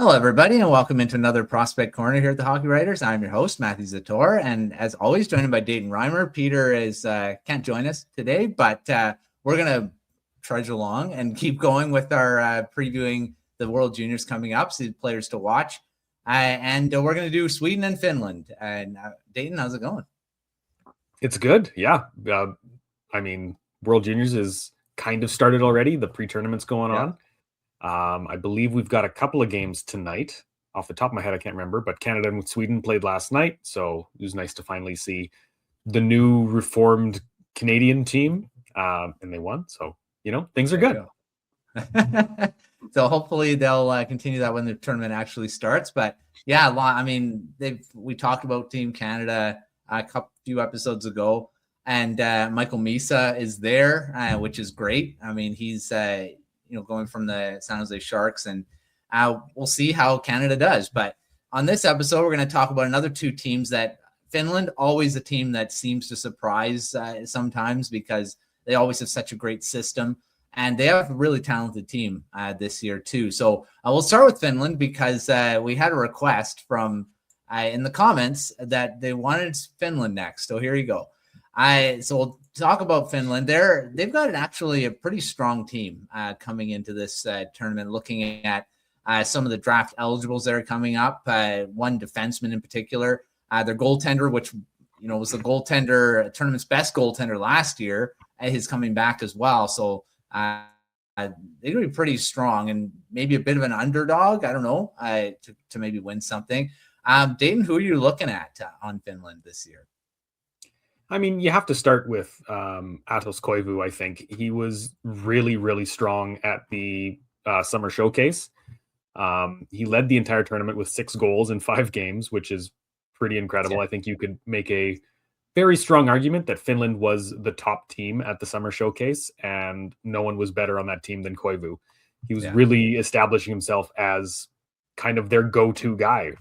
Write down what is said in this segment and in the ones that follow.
Hello, everybody, and welcome into another Prospect Corner here at the Hockey Writers. I'm your host, Matthew Zator, and as always, joined by Dayton Reimer. Peter can't join us today, but we're going to trudge along and keep going with our previewing the World Juniors coming up, so the players to watch. And we're going to do Sweden and Finland. And Dayton, how's it going? It's good, yeah. World Juniors is kind of started already. The pre-tournament's going on. I believe we've got a couple of games tonight. Off the top of my head, I can't remember, but Canada and Sweden played last night, so it was nice to finally see the new reformed Canadian team, and they won. So, things are good. So hopefully they'll continue that when the tournament actually starts. But yeah, we talked about Team Canada a few episodes ago, and Michael Misa is there, which is great. I mean, he's going from the San Jose Sharks, and we'll see how Canada does. But on this episode, we're going to talk about another two teams that Finland, always a team that seems to surprise sometimes because they always have such a great system, and they have a really talented team this year too. So we'll start with Finland because we had a request from in the comments that they wanted Finland next. So here you go. So we'll talk about Finland. They've got actually a pretty strong team coming into this tournament. Looking at some of the draft eligibles that are coming up, one defenseman in particular, their goaltender, which was the tournament's best goaltender last year, is coming back as well. So they're going to be pretty strong and maybe a bit of an underdog. I don't know to maybe win something. Dayton, who are you looking at on Finland this year? I mean, you have to start with Atos Koivu. I think he was really, really strong at the summer showcase. He led the entire tournament with 6 goals in 5 games, which is pretty incredible. Yeah. I think you could make a very strong argument that Finland was the top team at the summer showcase, and no one was better on that team than Koivu. He was really establishing himself as kind of their go-to guy,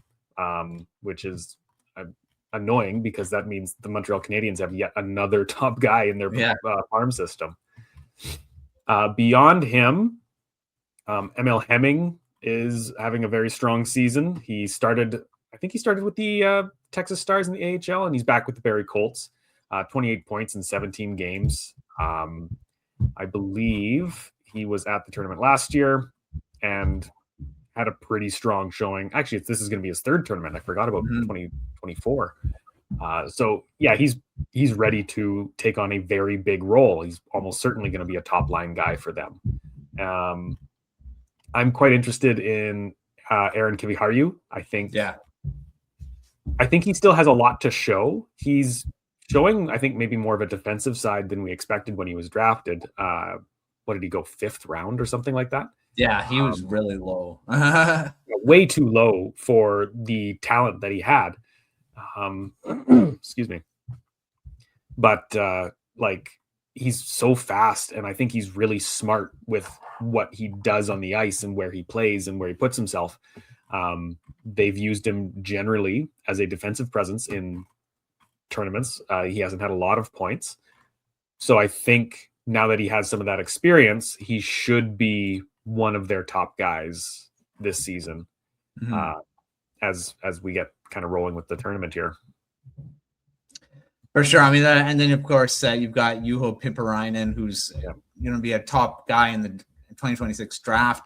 which is annoying because that means the Montreal Canadiens have yet another top guy in their farm system. Beyond him, Emil Hemming is having a very strong season. He started with the Texas Stars in the AHL, and he's back with the Barrie Colts. 28 points in 17 games. I believe he was at the tournament last year and had a pretty strong showing. Actually, this is going to be his 3rd tournament. I forgot about 2024. So yeah, he's ready to take on a very big role. He's almost certainly going to be a top line guy for them. I'm quite interested in Aaron Kiviharju. I think he still has a lot to show. He's showing, I think, maybe more of a defensive side than we expected when he was drafted. What did he go, 5th round or something like that? Yeah, he was really low. Way too low for the talent that he had. Excuse me. But he's so fast, and I think he's really smart with what he does on the ice and where he plays and where he puts himself. They've used him generally as a defensive presence in tournaments. He hasn't had a lot of points. So I think now that he has some of that experience, he should be one of their top guys this season, as we get kind of rolling with the tournament here. For sure. I mean, and then of course you've got Juho Pimparainen, who's going to be a top guy in the 2026 draft,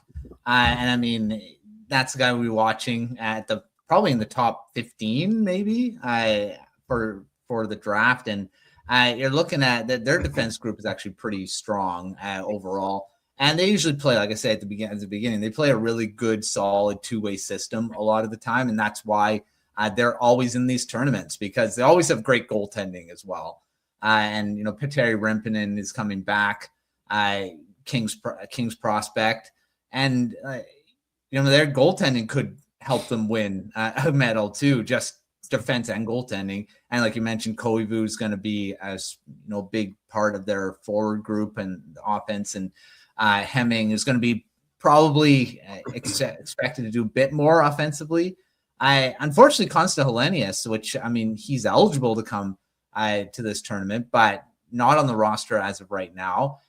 and I mean that's the guy we'll be watching at probably in the top 15 maybe for the draft, and you're looking at that their defense group is actually pretty strong overall. And they usually play, like I said, at the beginning, they play a really good, solid two-way system a lot of the time. And that's why they're always in these tournaments, because they always have great goaltending as well. And, Petteri Rimponen is coming back, King's prospect. And, their goaltending could help them win a medal too, just defense and goaltending. And like you mentioned, Koivu is going to be a big part of their forward group and the offense. And Hemming is going to be probably expected to do a bit more offensively. Unfortunately, Konsta Helenius, which, he's eligible to come to this tournament, but not on the roster as of right now.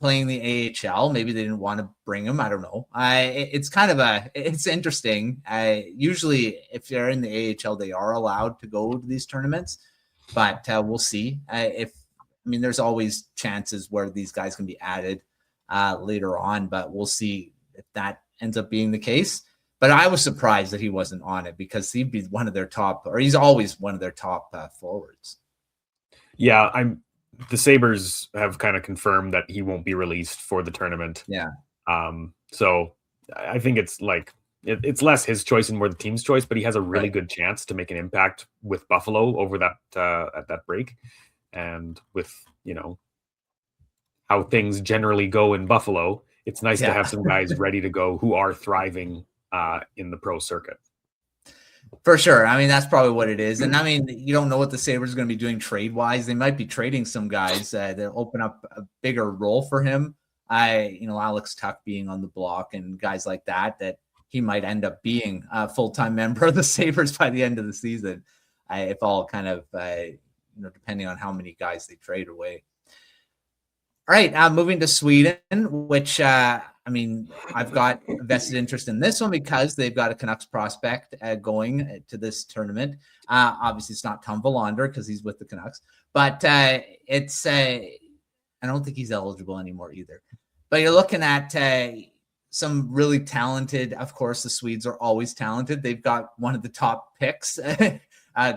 playing the AHL. Maybe they didn't want to bring him. I don't know. It's interesting. Usually if they're in the AHL, they are allowed to go to these tournaments, but we'll see. There's always chances where these guys can be added later on, but we'll see if that ends up being the case. But I was surprised that he wasn't on it, because he'd be one of their top, or he's always one of their top forwards. Yeah, the Sabres have kind of confirmed that he won't be released for the tournament. Yeah. So I think it's like it's less his choice and more the team's choice, but he has a really good chance to make an impact with Buffalo over that at that break, and with how things generally go in Buffalo, it's nice to have some guys ready to go who are thriving in the pro circuit. For sure. That's probably what it is. And you don't know what the Sabres are going to be doing trade-wise. They might be trading some guys that open up a bigger role for him. Alex Tuck being on the block and guys like that he might end up being a full-time member of the Sabres by the end of the season. If all kind of, depending on how many guys they trade away. All right, moving to Sweden, which, I've got a vested interest in this one because they've got a Canucks prospect going to this tournament. Obviously, it's not Tom Willander because he's with the Canucks, but I don't think he's eligible anymore either. But you're looking at some really talented, of course, the Swedes are always talented. They've got one of the top picks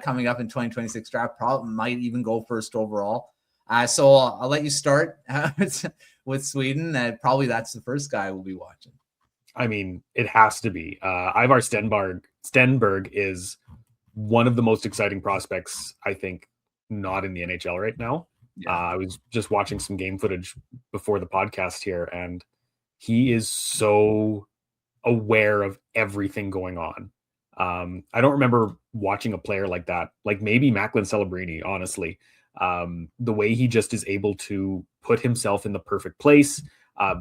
coming up in 2026 draft, probably might even go first overall. So I'll let you start with Sweden. Probably that's the first guy we'll be watching. It has to be. Ivar Stenberg is one of the most exciting prospects, I think, not in the NHL right now. Yeah. I was just watching some game footage before the podcast here, and he is so aware of everything going on. I don't remember watching a player like that, like maybe Macklin Celebrini, honestly. The way he just is able to put himself in the perfect place,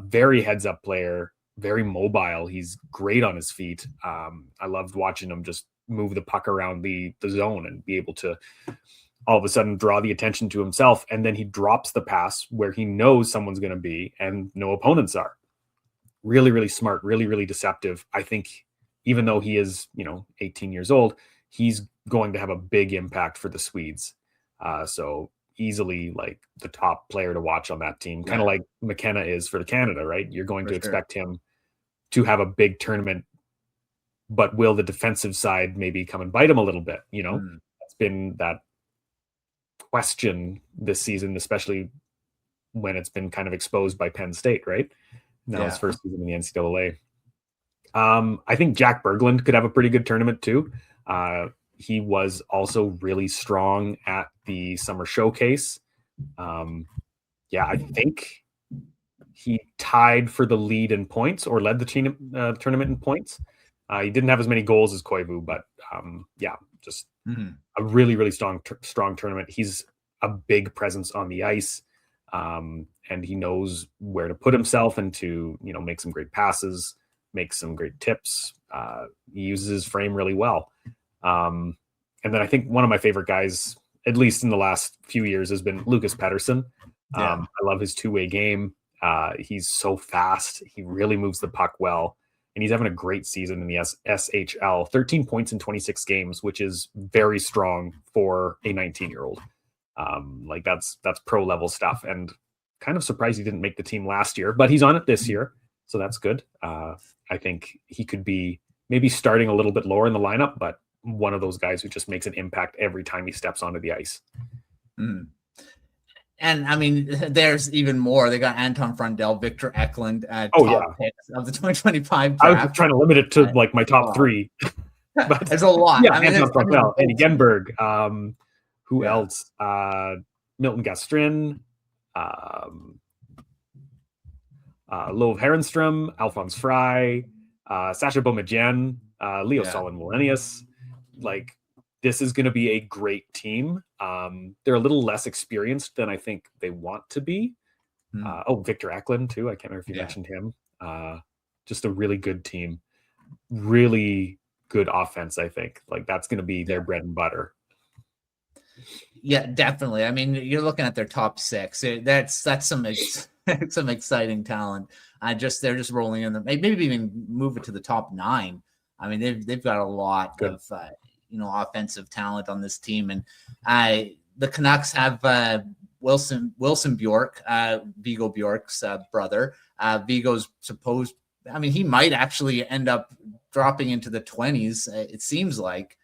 very heads up player, very mobile. He's great on his feet. I loved watching him just move the puck around the zone and be able to all of a sudden draw the attention to himself. And then he drops the pass where he knows someone's going to be and no opponents are. Really, really smart, really, really deceptive. I think even though he is, 18 years old, he's going to have a big impact for the Swedes. So easily like the top player to watch on that team, kind of like McKenna is for the Canada, right? You're going to expect him to have a big tournament, but will the defensive side maybe come and bite him a little bit? That's been that question this season, especially when it's been kind of exposed by Penn State, right? Now his first season in the NCAA. I think Jack Berglund could have a pretty good tournament too. He was also really strong at the summer showcase. I think he tied for the lead in points or led the tournament in points. He didn't have as many goals as Koivu, but just a really, really strong tournament. He's a big presence on the ice, and he knows where to put himself and to, make some great passes, make some great tips. He uses his frame really well. And then I think one of my favorite guys, at least in the last few years, has been Lucas Pettersson. I love his two-way game. He's so fast. He really moves the puck well. And he's having a great season in the SHL. 13 points in 26 games, which is very strong for a 19-year-old. That's pro-level stuff. And kind of surprised he didn't make the team last year, but he's on it this year. So that's good. I think he could be maybe starting a little bit lower in the lineup, but one of those guys who just makes an impact every time he steps onto the ice. And there's even more. They got Anton Frundell, Victor Eklund, top picks of the 2025 draft. I was trying to limit it to like my top three. But there's a lot. Anton Frundell, Eddie Genberg, who else? Milton Gastrin, Love Herenstrom, Alphonse Fry, Sasha Boumedienne, Leo Solon Wallenius. Like, this is going to be a great team. They're a little less experienced than I think they want to be. Victor Eklund too. I can't remember if you mentioned him. Just a really good team. Really good offense, I think. Like, that's going to be their bread and butter. Yeah, definitely. You're looking at their top six. That's some some exciting talent. They're just rolling in them. Maybe even move it to the top 9. I mean, they've got a lot of offensive talent on this team, and the Canucks have Wilson Bjork, Vigo Bjork's brother. Vigo's supposed. I mean, he might actually end up dropping into the 20s. It seems like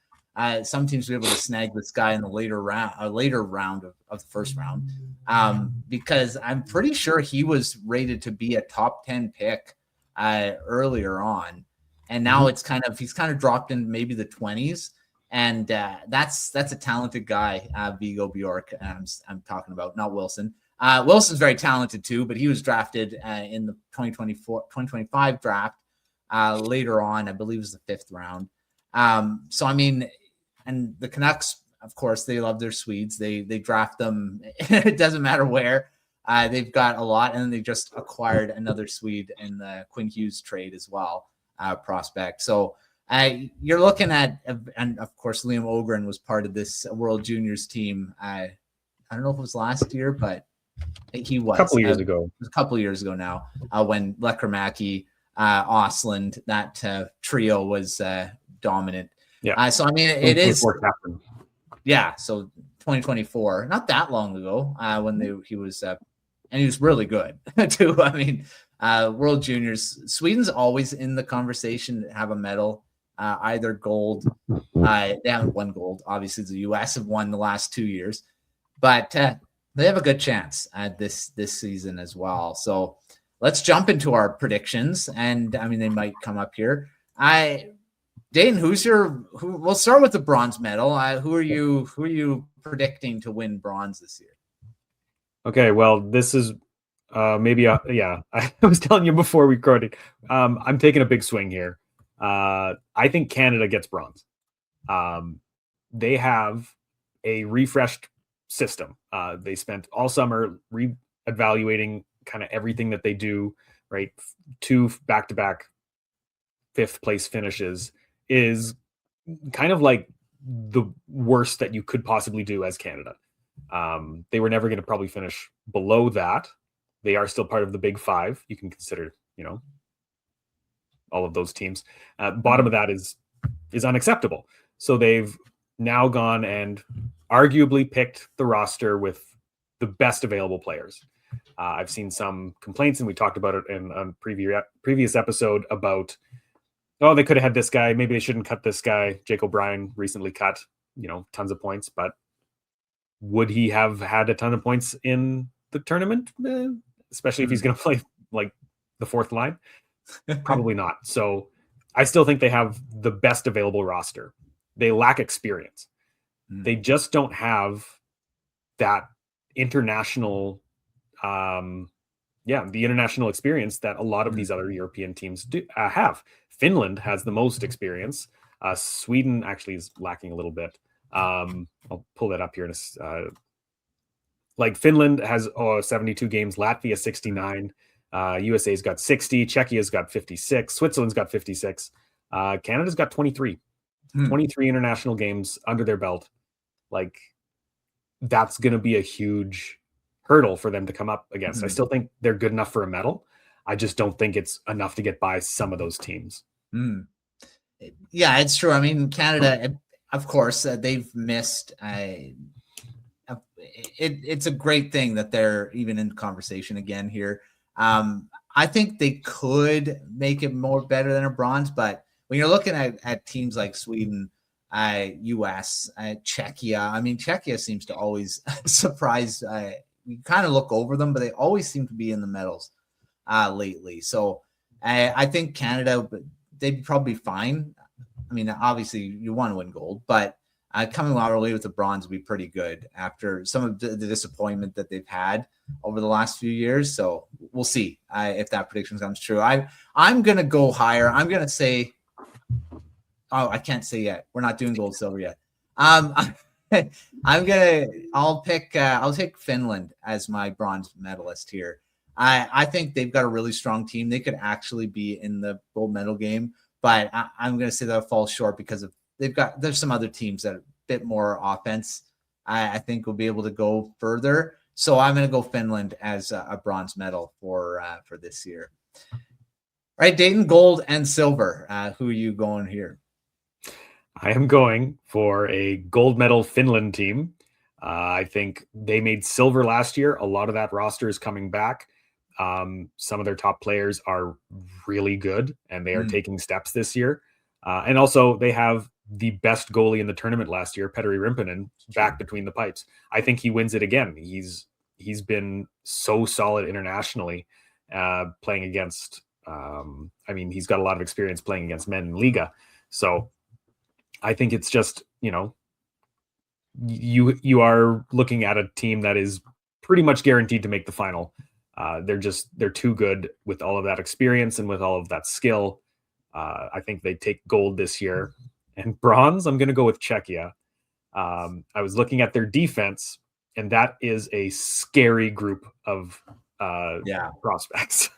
some teams will be able to snag this guy in the later round of the first round, because I'm pretty sure he was rated to be a top 10 pick earlier on, and now he's kind of dropped in maybe the 20s, and that's a talented guy, Vigo Bjork. I'm talking about, not Wilson. Wilson's very talented too, but he was drafted in the 2025 draft later on. I believe it was the 5th round. So I mean, and the Canucks, of course, they love their Swedes. They draft them. It doesn't matter where. They've got a lot, and they just acquired another Swede in the Quinn Hughes trade as well, prospect. So you're looking at, and of course, Liam Ogren was part of this World Juniors team. I don't know if it was last year, but he was. A couple years ago. It was a couple of years ago now, when Lekkerimäki, Ostlund, that trio was dominant. Yeah. So I mean, it is. Yeah. So 2024, not that long ago, when he was, and he was really good too. I mean, World Juniors, Sweden's always in the conversation to have a medal, either gold. They haven't won gold. Obviously, the U.S. have won the last 2 years, but they have a good chance at this season as well. So let's jump into our predictions, and I mean, they might come up here. Dayton, we'll start with the bronze medal. Who are you predicting to win bronze this year? Okay, well, this is I was telling you before we recorded. I'm taking a big swing here. I think Canada gets bronze. They have a refreshed system. They spent all summer re-evaluating kind of everything that they do, right? 2 back-to-back 5th place finishes is kind of like the worst that you could possibly do as Canada. They were never going to probably finish below that. They are still part of the Big 5. You can consider, all of those teams. Bottom of that is unacceptable. So they've now gone and arguably picked the roster with the best available players. I've seen some complaints, and we talked about it in a previous episode about, they could have had this guy. Maybe they shouldn't cut this guy. Jake O'Brien recently cut, tons of points, but would he have had a ton of points in the tournament? Especially if he's going to play like the 4th line? Probably not. So I still think they have the best available roster. They lack experience. They just don't have that international, the international experience that a lot of these other European teams do have. Finland has the most experience. Sweden actually is lacking a little bit. I'll pull that up here. Finland has 72 games, Latvia 69, USA's got 60, Czechia's got 56, Switzerland's got 56, Canada's got 23. 23 international games under their belt. That's going to be a huge hurdle for them to come up against. I still think they're good enough for a medal. I just don't think it's enough to get by some of those teams. Yeah, it's true. I mean, Canada, of course, they've missed. It's a great thing that they're even in conversation again here. I think they could make it more better than a bronze, but when you're looking at teams like Sweden, US, Czechia, I mean, Czechia seems to always surprise. You kind of look over them, but they always seem to be in the medals lately. So I think Canada, they'd probably be fine. I mean, obviously you want to win gold, but coming out early with the bronze would be pretty good after some of the disappointment that they've had over the last few years. So we'll see if that prediction comes true. I'm going to go higher. I'm going to say, I can't say yet. We're not doing gold, silver yet. I'll take Finland as my bronze medalist here. I think they've got a really strong team. They could actually be in the gold medal game, but I'm going to say they'll fall short because of there's some other teams that are a bit more offense. I think will be able to go further. So I'm going to go Finland as a bronze medal for this year. All right, Dayton, gold and silver. Who are you going here? I am going for a gold medal Finland team. I think they made silver last year. A lot of that roster is coming back. Some of their top players are really good, and they are taking steps this year. And also, they have the best goalie in the tournament last year, Petteri Rimponen, back between the pipes. I think he wins it again. He's been so solid internationally, playing against. He's got a lot of experience playing against men in Liga. So I think it's just, you are looking at a team that is pretty much guaranteed to make the final. They're too good with all of that experience and with all of that skill. I think they take gold this year. And bronze, I'm going to go with Czechia. I was looking at their defense, and that is a scary group of prospects.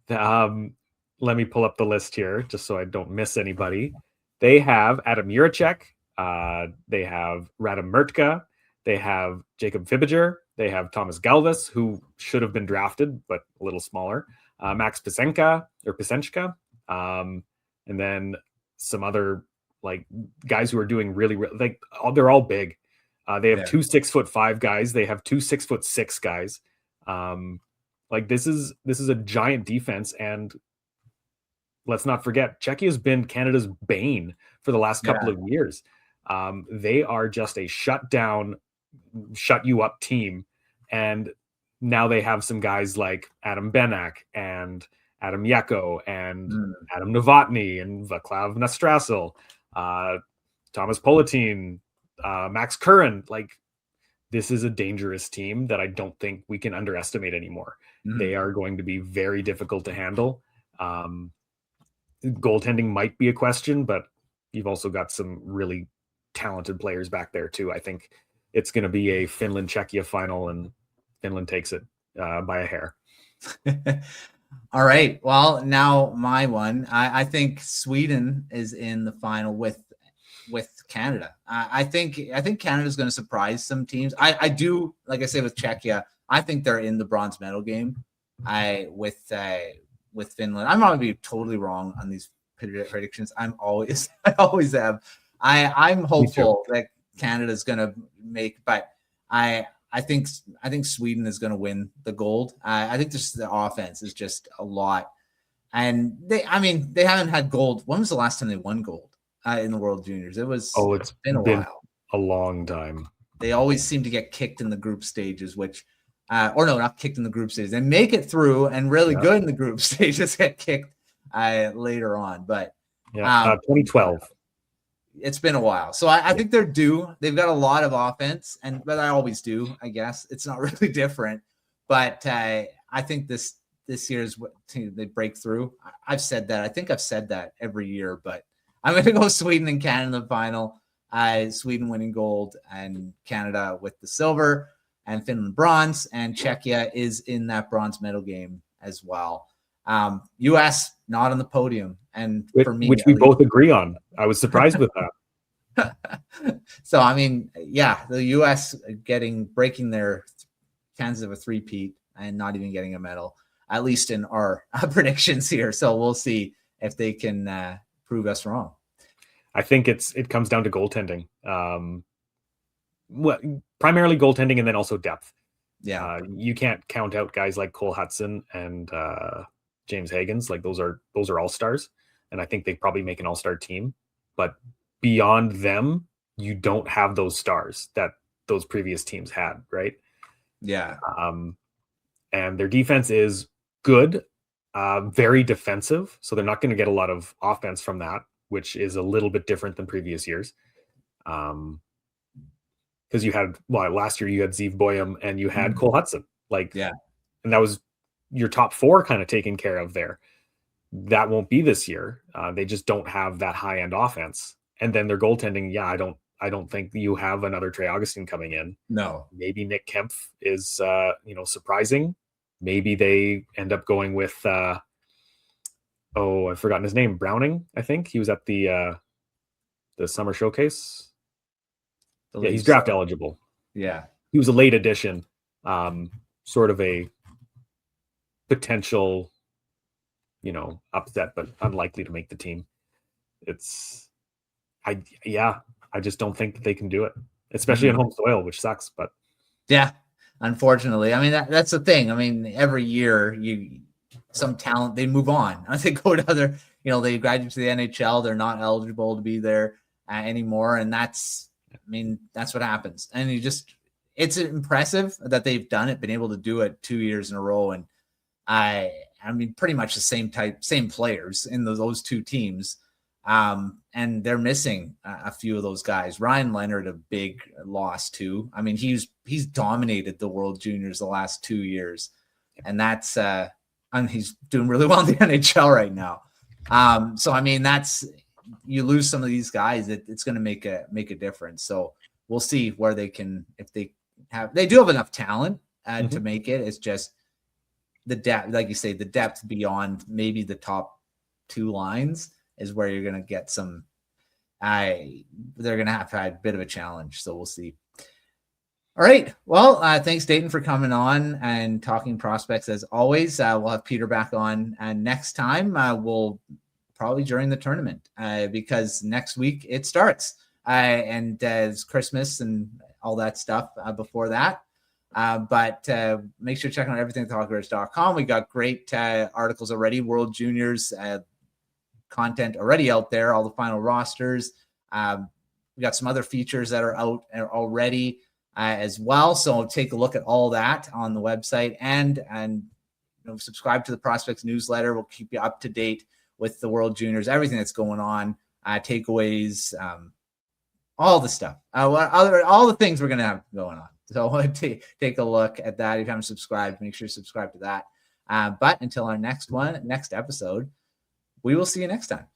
Let me pull up the list here just so I don't miss anybody. They have Adam Juracek. They have Radim Mrtka. They have Jacob Fibiger. They have Thomas Galvis, who should have been drafted, but a little smaller. Max Pisenka. And then some other guys who are doing really they're all big. They have 2 6'5" guys. They have 2 6'6" guys. This is a giant defense, and let's not forget, Czechia has been Canada's bane for the last couple of years. They are just a shut you up team. And now they have some guys like Adam Benak and Adam Yeko and Adam Novotny and Vaclav Nastrasil, Thomas Politin, Max Curran. This is a dangerous team that I don't think we can underestimate anymore. They are going to be very difficult to handle. Goaltending might be a question, but you've also got some really talented players back there too. I think it's going to be a Finland-Czechia final, and Finland takes it by a hair. All right. Well, now my one. I think Sweden is in the final with Canada. I think Canada's going to surprise some teams. I do, like I say with Czechia, I think they're in the bronze medal game. With Finland, I'm going to be totally wrong on these predictions. I always have. I'm hopeful that Canada's going to make, but I think Sweden is going to win the gold. I think just the offense is just a lot, and they haven't had gold. When was the last time they won gold in the World Juniors? It's been a while, a long time. They always seem to get kicked in the group stages, not kicked in the group stages. They make it through and really good in the group stages, get kicked later on. But 2012. It's been a while. So I think they're due. They've got a lot of offense, but I always do, I guess. It's not really different. But I think this year is what they break through. I've said that. I think I've said that every year, but I'm going to go Sweden and Canada in the final. Sweden winning gold and Canada with the silver, and Finland bronze, and Czechia is in that bronze medal game as well. U.S. not on the podium, and for me, which we both agree on. I was surprised with that. So the U.S. breaking their chances of a three-peat and not even getting a medal, at least in our predictions here. So we'll see if they can prove us wrong. I think it comes down to goaltending. Primarily goaltending, and then also depth. Yeah, you can't count out guys like Cole Hudson and James Hagens. Those are all stars, and I think they probably make an all-star team. But beyond them, you don't have those stars that those previous teams had, right? Yeah. And their defense is good, very defensive, so they're not going to get a lot of offense from that, which is a little bit different than previous years. Because you had last year you had Zeev Boyum and you had Cole Hudson, and that was your top four kind of taken care of there. That won't be this year. They just don't have that high end offense, and then their goaltending. I don't think you have another Trey Augustine coming in. No, maybe Nick Kempf is surprising. Maybe they end up going with I've forgotten his name. Browning, I think he was at the summer showcase. He's draft eligible. Yeah, he was a late addition. sort of a potential, upset, but unlikely to make the team. I just don't think that they can do it, especially on home soil, which sucks. But yeah, unfortunately, I mean that's the thing. I mean, every year some talent they move on. They go to other, they graduate to the NHL. They're not eligible to be there anymore, and that's what happens. And it's impressive that they've done it, been able to do it 2 years in a row, and I mean, pretty much the same players in those two teams. And they're missing a few of those guys. Ryan Leonard, a big loss too. I mean, he's dominated the World Juniors the last 2 years, and that's he's doing really well in the NHL right now. So I mean, you lose some of these guys, it's going to make a difference. So we'll see where they can, if they do have enough talent to make it. It's just the depth, like you say, the depth beyond maybe the top two lines is where you're going to get some. They're going to have a bit of a challenge. So we'll see. All right. Well, thanks, Dayton, for coming on and talking prospects as always. We'll have Peter back on, and next time we'll probably during the tournament because next week it starts and it's Christmas and all that stuff before that. But make sure to check out everything at thehockeyreporters.com. We got great articles already, World Juniors content already out there, all the final rosters. We got some other features that are out already as well. So take a look at all that on the website and subscribe to the Prospects newsletter. We'll keep you up to date with the World Juniors, everything that's going on, takeaways, all the stuff, all the things we're going to have going on. So take a look at that. If you haven't subscribed, make sure you subscribe to that. But until our next episode, we will see you next time.